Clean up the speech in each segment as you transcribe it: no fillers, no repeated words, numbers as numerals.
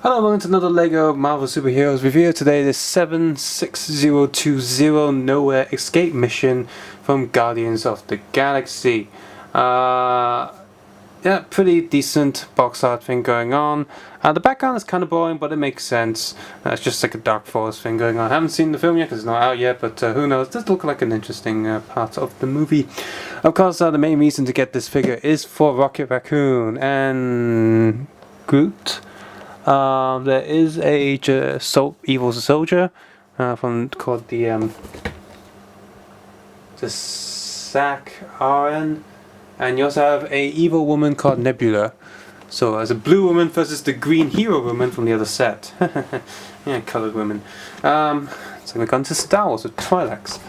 Hello, welcome to another LEGO Marvel Superheroes review. Today is 76020 Knowhere Escape Mission from Guardians of the Galaxy. Yeah, pretty decent box art thing going on. The background is kind of boring, but it makes sense. It's just like a dark forest thing going on. I haven't seen the film yet because it's not out yet, but who knows, it does look like an interesting part of the movie. Of course, the main reason to get this figure is for Raccoon and Groot. There is a evil soldier called the Sakaran, and you also have a evil woman called Nebula. So as a blue woman versus the green hero woman from the other set. Yeah, colored women. So we've gone to Star Wars with Twi'lek.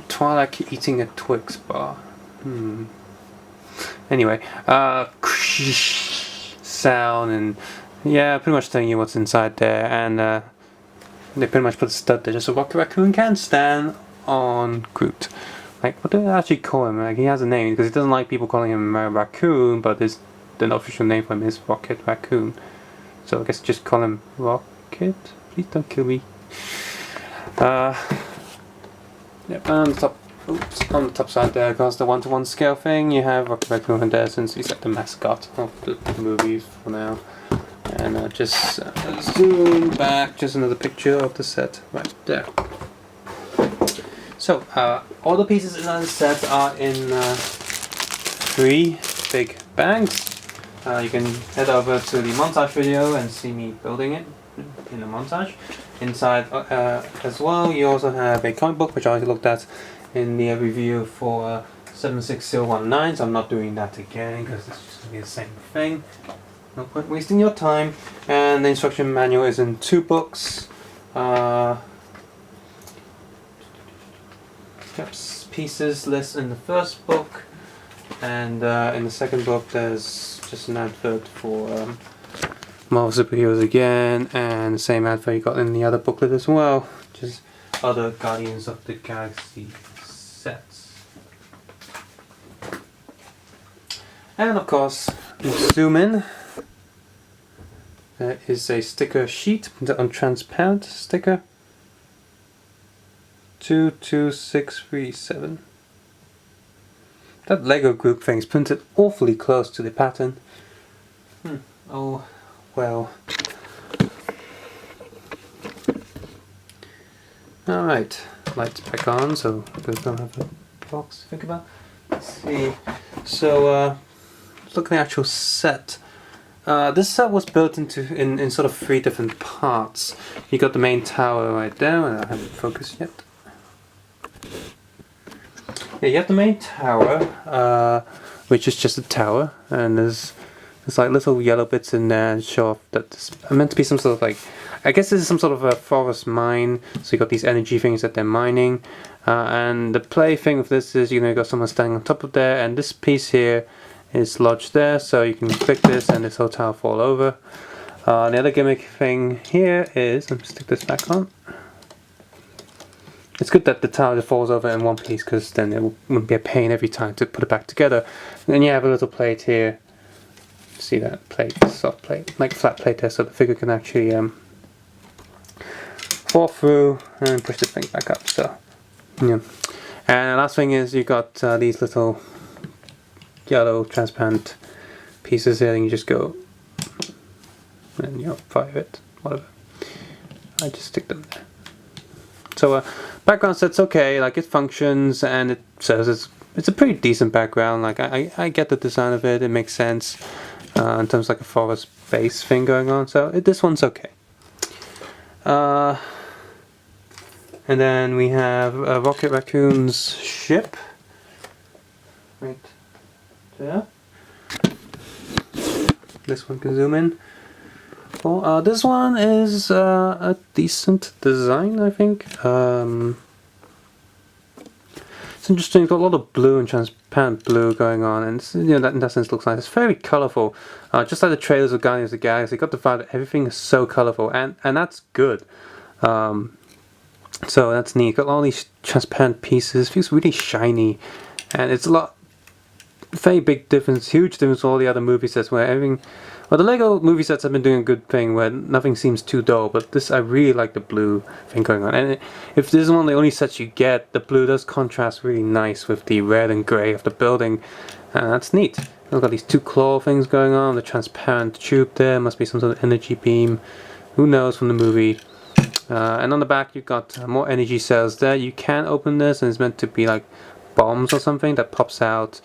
Twi'lek eating a Twix bar. Anyway, sound and yeah, pretty much telling you what's inside there, and they pretty much put a stud there just so Raccoon can stand on Groot. Like, what do they actually call him? Like, he has a name because he doesn't like people calling him Raccoon, but the official name for him is Rocket Raccoon. So I guess just call him Rocket. Please don't kill me. Yep, on the top side there goes the 1-to-1 scale thing. You have Rocket Raccoon there since he's like the mascot of the movie for now. And just zoom back, just another picture of the set right there. So, all the pieces in the set are in 3 big bags. You can head over to the montage video and see me building it in the montage. Inside as well, you also have a comic book, which I already looked at in the review for 76019, so I'm not doing that again because it's just going to be the same thing. No point wasting your time. And the instruction manual is in 2 books. Pieces list in the first book, and in the second book there's just an advert for Marvel Superheroes again, and the same advert you got in the other booklet as well, just other Guardians of the Galaxy sets. And of course, zoom in. There is a sticker sheet printed on transparent sticker. 22637. That Lego group thing is printed awfully close to the pattern. Oh well. Alright, lights back on, so we don't have a box to think about. Let's see. So look at the actual set. This set was built in sort of 3 different parts. You got the main tower right there, and I haven't focused yet. Yeah, you have the main tower, which is just a tower, and there's like little yellow bits in there and show off that it's meant to be some sort of like, I guess this is some sort of a forest mine, so you got these energy things that they're mining, and the play thing of this is, you know, you got someone standing on top of there, and this piece here is lodged there, so you can click this and this whole tower fall over. The other gimmick thing here is, let me stick this back on. It's good that the tower falls over in one piece, because then it wouldn't be a pain every time to put it back together. And then you have a little plate here. See that plate, soft plate, like flat plate there, so the figure can actually fall through and push the thing back up. So, yeah. And the last thing is you got these little yellow transparent pieces here, and you just go and fire it, whatever. I just stick them there. So background set's okay, like it functions, and it says it's a pretty decent background. Like I get the design of it, it makes sense in terms of like a forest base thing going on. So this one's okay. And then we have Rocket Raccoon's ship right there. This one can zoom in. Well, this one is a decent design, I think. It's interesting. It's got a lot of blue and transparent blue going on, and it's, that in that sense looks nice. It's very colourful, just like the trailers of Guardians of the Galaxy. Got the vibe that everything is so colourful, and that's good. So that's neat. Got all these transparent pieces. Feels really shiny, and it's a lot. Very big difference, huge difference from all the other movie sets where everything. Well, the Lego movie sets have been doing a good thing where nothing seems too dull, but this, I really like the blue thing going on. And if this is one of the only sets you get, the blue does contrast really nice with the red and grey of the building. And that's neat. We've got these two claw things going on, the transparent tube there, must be some sort of energy beam. Who knows from the movie. And on the back you've got more energy cells there. You can open this and it's meant to be like bombs or something that pops out.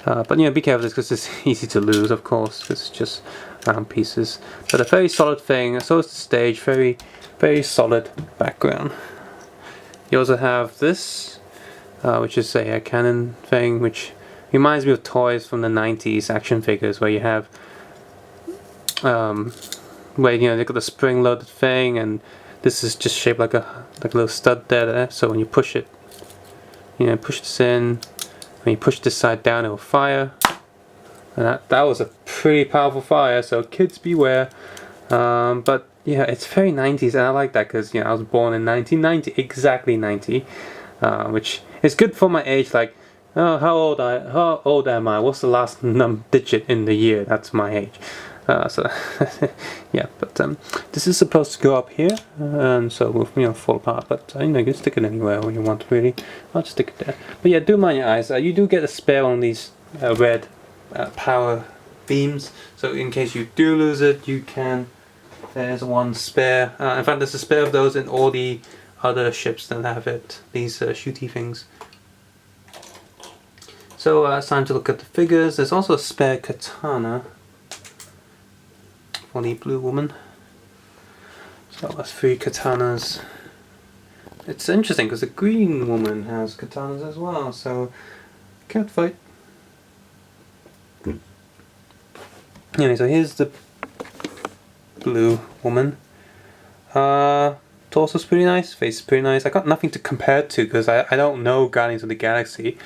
But you know, be careful because it's easy to lose, of course. It's just round pieces. But a very solid thing. So is the stage. Very, very solid background. You also have this, which is a cannon thing, which reminds me of toys from the 90s action figures, where you have, where you know they got the spring-loaded thing, and this is just shaped like a little stud there. So when you push it, you know, push this in. When you push this side down, it will fire, and that was a pretty powerful fire. So kids beware. But yeah, it's very 90s, and I like that because you know I was born in 1990, exactly 90, which is good for my age. Like, oh, how old am I? What's the last digit in the year? That's my age. So yeah, but this is supposed to go up here, and so will, you know, fall apart. But you know, you can stick it anywhere when you want, really. I'll just stick it there. But yeah, do mind your eyes. You do get a spare on these red power beams, so in case you do lose it, you can. There's one spare. In fact, there's a spare of those in all the other ships that have it. These shooty things. So it's time to look at the figures. There's also a spare katana for the blue woman. So that's 3 katanas. It's interesting because the green woman has katanas as well, so can't fight. Anyway, so here's the blue woman. Torso's pretty nice, face is pretty nice. I got nothing to compare it to because I don't know Guardians of the Galaxy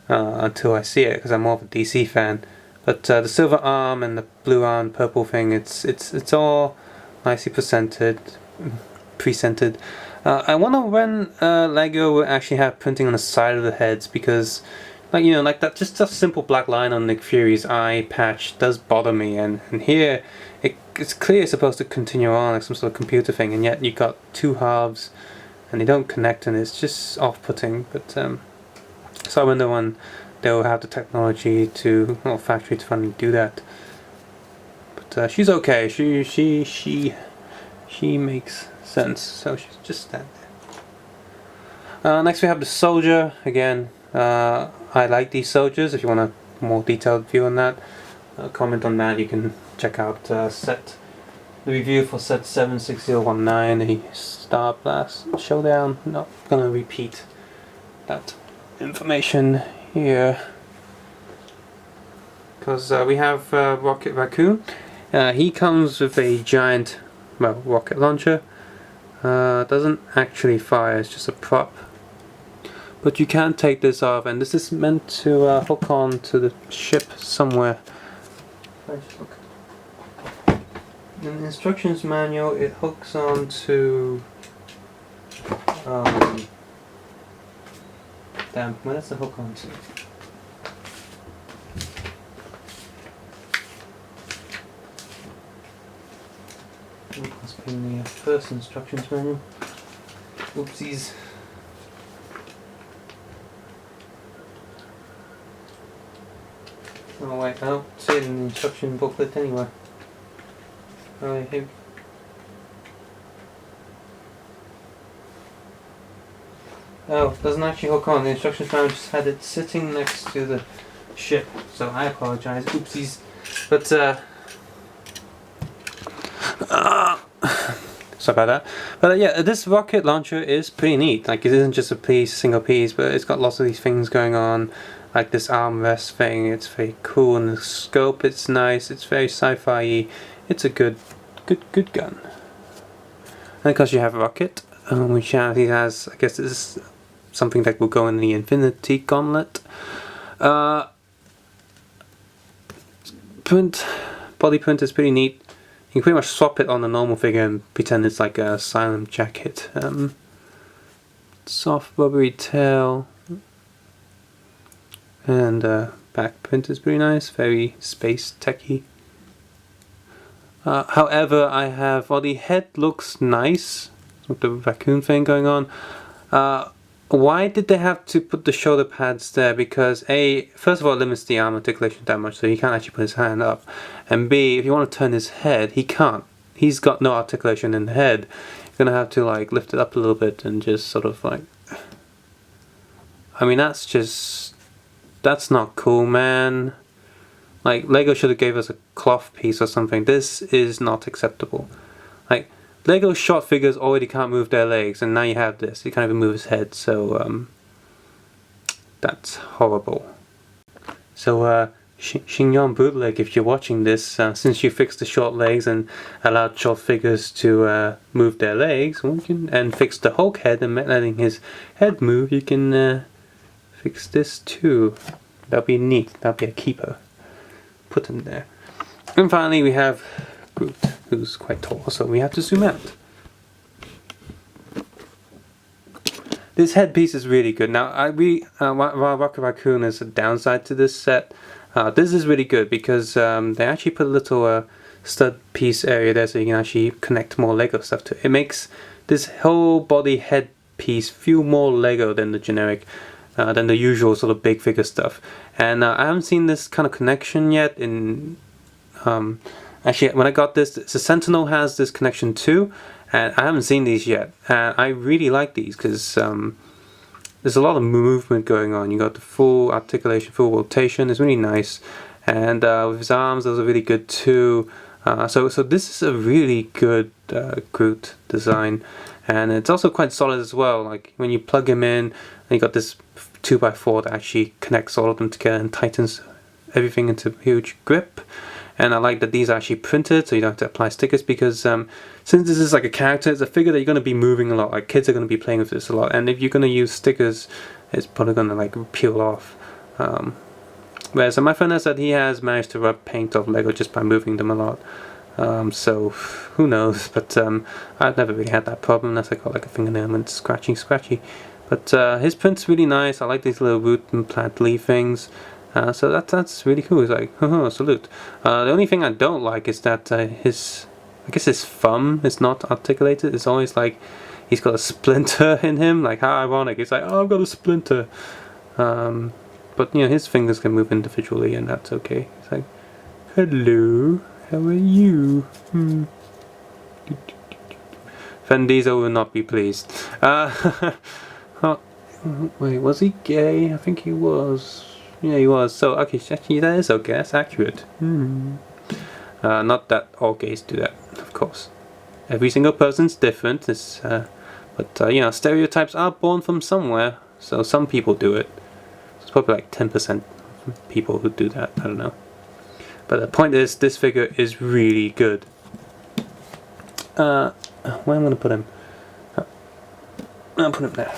until I see it, because I'm more of a DC fan. But the silver arm and the blue arm, purple thing, it's all nicely presented. I wonder when Lego will actually have printing on the side of the heads, because, like, you know, like that just a simple black line on Nick Fury's eye patch does bother me, and here it's clearly supposed to continue on like some sort of computer thing, and yet you got 2 halves and they don't connect, and it's just off-putting. But so I wonder when they'll have the technology to, well, factory to finally do that. But she's okay. She makes sense. So she's just stand there. Next we have the soldier. Again, I like these soldiers. If you want a more detailed view on that, comment on that. You can check out the review for set 76019, the Star Blast Showdown. Not gonna repeat that information here, because we have Raccoon. He comes with a giant, well, rocket launcher. Doesn't actually fire, it's just a prop. But you can take this off, and this is meant to hook on to the ship somewhere. In the instructions manual, it hooks on to damn, where does the hook on to? It must be in the first instructions manual. Oopsies. Oh wait, I don't see it in the instruction booklet anyway. Oh, here. Oh, it doesn't actually hook on. The instructions manual just had it sitting next to the ship, so I apologize. Oopsies. But sorry about that. But yeah, this rocket launcher is pretty neat. Like, it isn't just a single piece, but it's got lots of these things going on. Like this armrest thing, it's very cool, and the scope, it's nice. It's very sci-fi-y. It's a good gun. And of course you have a rocket, which he has. I guess this is something that will go in the Infinity Gauntlet. Body print is pretty neat. You can pretty much swap it on the normal figure and pretend it's like a Asylum jacket. Soft rubbery tail, and back print is pretty nice, very space techy. However, I have, well, the head looks nice with the raccoon thing going on. Why did they have to put the shoulder pads there? Because A, first of all, it limits the arm articulation that much, so he can't actually put his hand up. And B, if you want to turn his head, he can't. He's got no articulation in the head. You're gonna have to like lift it up a little bit and just sort of like. I mean, that's not cool, man. Like, Lego should have gave us a cloth piece or something. This is not acceptable. Like, Lego shot figures already can't move their legs, and now you have this. He can't even move his head, so that's horrible. So Xinyon Bootleg, if you're watching this, since you fixed the short legs and allowed short figures to move their legs, and fixed the Hulk head and letting his head move, you can fix this too. That'll be neat. That'll be a keeper. Put him there. And finally we have Groot, who's quite tall, so we have to zoom out. This headpiece is really good. Now, while Rocket Raccoon is a downside to this set, this is really good because they actually put a little stud piece area there so you can actually connect more Lego stuff to it. It makes this whole body headpiece feel more Lego than the generic, than the usual sort of big figure stuff. And I haven't seen this kind of connection yet in... actually, when I got this, the Sentinel has this connection too, and I haven't seen these yet. And I really like these because there's a lot of movement going on. You got the full articulation, full rotation. It's really nice. And with his arms, those are really good too. So this is a really good Groot design. And it's also quite solid as well. Like when you plug him in, and you got this 2x4 that actually connects all of them together and tightens everything into a huge grip. And I like that these are actually printed, so you don't have to apply stickers, because since this is like a character, it's a figure that you're going to be moving a lot. Like kids are going to be playing with this a lot, and if you're going to use stickers, it's probably going to like peel off. Whereas my friend has said he has managed to rub paint off Lego just by moving them a lot. So who knows? But I've never really had that problem unless I got like a fingernail and it's scratchy. But his print's really nice. I like these little root and plant leaf things. So that's really cool. It's like, salute. The only thing I don't like is that I guess his thumb is not articulated. It's always like he's got a splinter in him. Like, how ironic. It's like, oh, I've got a splinter. But you know, his fingers can move individually, and that's okay. It's like, hello, how are you? Fendizo will not be pleased. Wait, was he gay? I think he was. Yeah, he was. So, okay, actually, that is okay. That's accurate. Not that all gays do that, of course. Every single person's different. But you know, stereotypes are born from somewhere. So some people do it. It's probably like 10% people who do that. I don't know. But the point is, this figure is really good. Where am I going to put him? I'll put him there.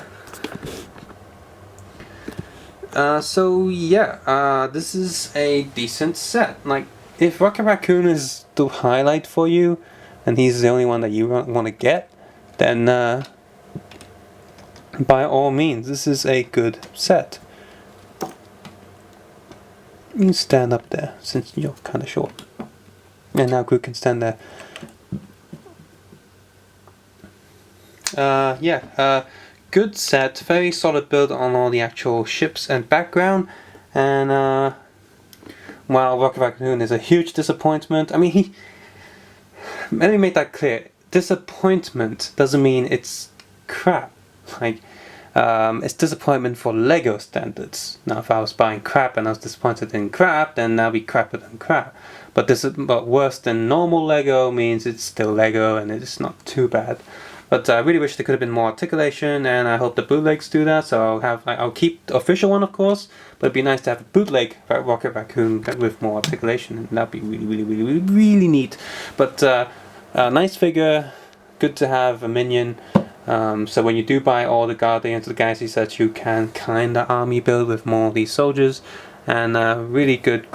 So yeah, this is a decent set. Like, if Rocket Raccoon is the highlight for you, and he's the only one that you want to get, then by all means, this is a good set. You can stand up there, since you're kind of short. And now Groot can stand there. Good set, very solid build on all the actual ships and background, and while Rocket Raccoon is a huge disappointment, I mean, let me make that clear, disappointment doesn't mean it's crap. Like, it's disappointment for Lego standards. Now if I was buying crap and I was disappointed in crap, then that'll be crapper than crap. But worse than normal Lego means it's still Lego and it's not too bad. But I really wish there could have been more articulation, and I hope the bootlegs do that. So I'll keep the official one, of course, but it'd be nice to have a bootleg Rocket Raccoon with more articulation, and that'd be really neat. But nice figure, good to have a minion. So when you do buy all the Guardians of the Galaxy sets, you can kinda army build with more of these soldiers, and really good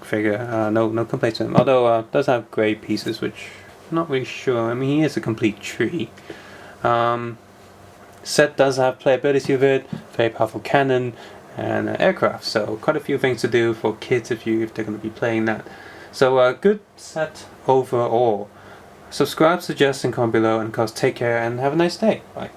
figure. No complaints with him. Although does have grey pieces, which I'm not really sure. I mean, he is a complete tree. Set does have playability with it, very powerful cannon, and aircraft. So quite a few things to do for kids if they're going to be playing that. So good set overall. Subscribe, suggest, and comment below, and of course take care and have a nice day. Bye.